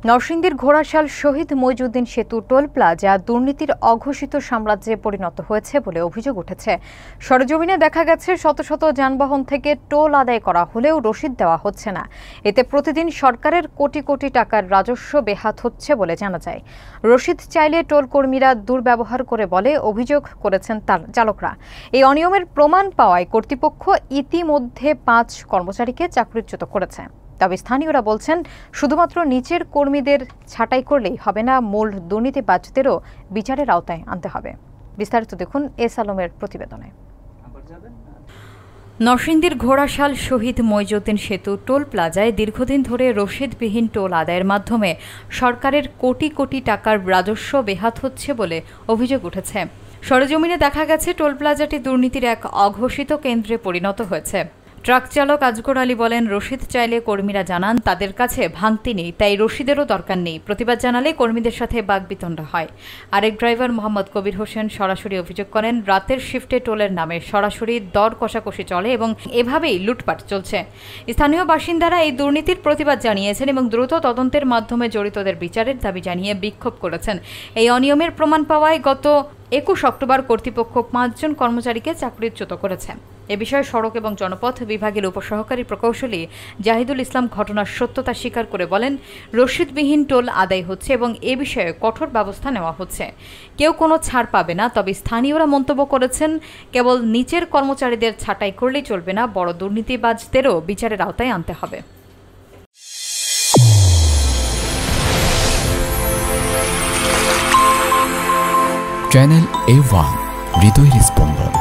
নরসিংদীর ঘোড়াশাল শহীদ মইজুদ্দিন সেতু toll plaza দুর্নীতির অঘোষিত সাম্রাজ্যে পরিণত হয়েছে বলে অভিযোগ উঠেছে। সরেজমিনে দেখা গেছে শত শত যানবাহন থেকে টোল আদায় করা হলেও রসিদ দেওয়া হচ্ছে না। এতে প্রতিদিন সরকারের কোটি কোটি টাকার রাজস্ব বেহাত হচ্ছে বলে জানা যায়। রসিদ চাইলে টোল কর্মীরা দুর্ব্যবহার করে বলে অভিযোগ করেছেন চালকরা। এই অনিয়মের প্রমাণ পাওয়ায় কর্তৃপক্ষ ইতিমধ্যে 5 কর্মচারীকে চাকরিচ্যুত করেছে। তবে স্থানীয়রা বলছেন, শুধুমাত্র নিচের কর্মীদের ছাঁটাই করলেই হবে না, মূল দুর্নীতিবাজদেরও বিচারের আওতায় আনতে হবে। বিস্তারিত দেখুন এস আলমের প্রতিবেদনে। নরসিংদীর ঘোড়াশাল শহীদ মইজুদ্দিন সেতু টোল প্লাজায় দীর্ঘদিন ধরে রসিদবিহীন টোল আদায়ের মাধ্যমে সরকারের কোটি কোটি টাকার রাজস্ব বেহাত হচ্ছে বলে অভিযোগ উঠেছে। সরেজমিনে দেখা গেছে টোল প্লাজাটি দুর্নীতির এক অঘোষিত কেন্দ্রে পরিণত হয়েছে। ট্রাক চালক আজগর আলী বলেন, রসিদ চাইলে কর্মীরা জানান তাদের কাছে ভাঙতি নেই, তাই রসিদেরও দরকার নেই। প্রতিবাদ জানালে কর্মীদের সাথে বাকবিতণ্ডা হয়। আরেক ড্রাইভার মোহাম্মদ কবির হোসেন সরাসরি অভিযোগ করেন, রাতের শিফটে টোলের নামে সরাসরি দর কষাকষি চলে এবং এভাবেই লুটপাট চলছে। স্থানীয় বাসিন্দারা এই দুর্নীতির প্রতিবাদ জানিয়েছেন এবং দ্রুত তদন্তের মাধ্যমে জড়িতদের বিচারের দাবি জানিয়ে বিক্ষোভ করেছেন। এই অনিয়মের প্রমাণ পাওয়ায় গত 21 অক্টোবর কর্তৃপক্ষ 5 জন কর্মচারীকে চাকরিচ্যুত করেছে। এ বিষয়ে সড়ক এবং জনপথ বিভাগের উপসহকারী প্রকৌশলী জাহিদুল ইসলাম ঘটনার সত্যতা স্বীকার করে বলেন, রসিদবিহীন টোল আদায় হচ্ছে এবং এ বিষয়ে কঠোর ব্যবস্থা নেওয়া হচ্ছে। কেউ কোনো ছাড় পাবে না। তবে স্থানীয়রা মন্তব্য করেছেন, কেবল নিচের কর্মচারীদের ছাঁটাই করলেই চলবে না, বড় দুর্নীতিবাজদেরও বিচারের আওতায় আনতে হবে। চ্যানেল A1 হৃদয়ের স্পন্দন।